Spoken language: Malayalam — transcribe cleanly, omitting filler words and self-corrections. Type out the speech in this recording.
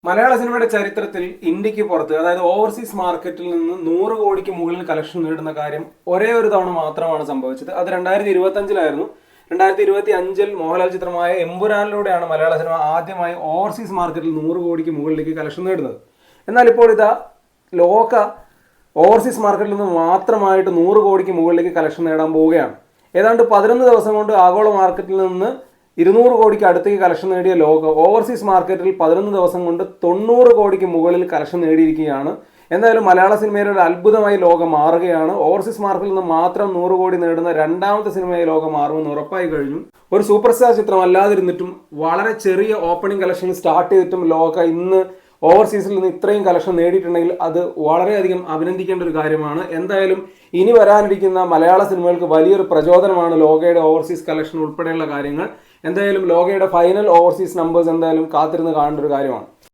മലയാള സിനിമയുടെ ചരിത്രത്തിൽ ഇന്ത്യക്ക് പുറത്ത് അതായത് ഓവർസീസ് മാർക്കറ്റിൽ നിന്ന് 100 കോടിക്ക് മുകളിൽ കളക്ഷൻ നേടുന്ന കാര്യം ഒരേ ഒരു തവണ മാത്രമാണ് സംഭവിച്ചത്. അത് 2025-ലായിരുന്നു. 2025-ൽ മോഹൻലാൽ ചിത്രമായ എമ്പുരാനിലൂടെയാണ് മലയാള സിനിമ ആദ്യമായി ഓവർസീസ് മാർക്കറ്റിൽ 100 കോടിക്ക് മുകളിലേക്ക് കളക്ഷൻ നേടുന്നത്. എന്നാൽ ഇപ്പോൾ ഇതാ ലോക ഓവർസീസ് മാർക്കറ്റിൽ നിന്ന് മാത്രമായിട്ട് 100 കോടിക്ക് മുകളിലേക്ക് കളക്ഷൻ നേടാൻ പോവുകയാണ്. ഏതാണ്ട് 11 ദിവസം കൊണ്ട് ആഗോള മാർക്കറ്റിൽ നിന്ന് 200 കോടിക്ക് അടുത്തേക്ക് കളക്ഷൻ നേടിയ ലോക ഓവർസീസ് മാർക്കറ്റിൽ 11 ദിവസം കൊണ്ട് 90 കോടിക്ക് മുകളിൽ കളക്ഷൻ നേടിയിരിക്കുകയാണ്. എന്തായാലും മലയാള സിനിമയുടെ ഒരു അത്ഭുതമായി ലോകം മാറുകയാണ്. ഓവർസീസ് മാർക്കറ്റിൽ നിന്ന് മാത്രം 100 കോടി നേടുന്ന രണ്ടാമത്തെ സിനിമയായി ലോകം മാറുമെന്ന് ഉറപ്പായി കഴിഞ്ഞു. ഒരു സൂപ്പർ സ്റ്റാർ ചിത്രം അല്ലാതിരുന്നിട്ടും വളരെ ചെറിയ ഓപ്പണിംഗ് കളക്ഷൻ സ്റ്റാർട്ട് ചെയ്തിട്ടും ലോക ഇന്ന് ഓവർസീസിൽ നിന്ന് ഇത്രയും കളക്ഷൻ നേടിയിട്ടുണ്ടെങ്കിൽ അത് വളരെയധികം അഭിനന്ദിക്കേണ്ട ഒരു കാര്യമാണ്. എന്തായാലും ഇനി വരാനിരിക്കുന്ന മലയാള സിനിമകൾക്ക് വലിയൊരു പ്രചോദനമാണ് ലോകയുടെ ഓവർസീസ് കളക്ഷൻ ഉൾപ്പെടെയുള്ള കാര്യങ്ങൾ. എന്തായാലും ലോകയുടെ ഫൈനൽ ഓവർസീസ് നമ്പേഴ്സ് എന്തായാലും കാത്തിരുന്ന് കാണേണ്ട ഒരു കാര്യമാണ്.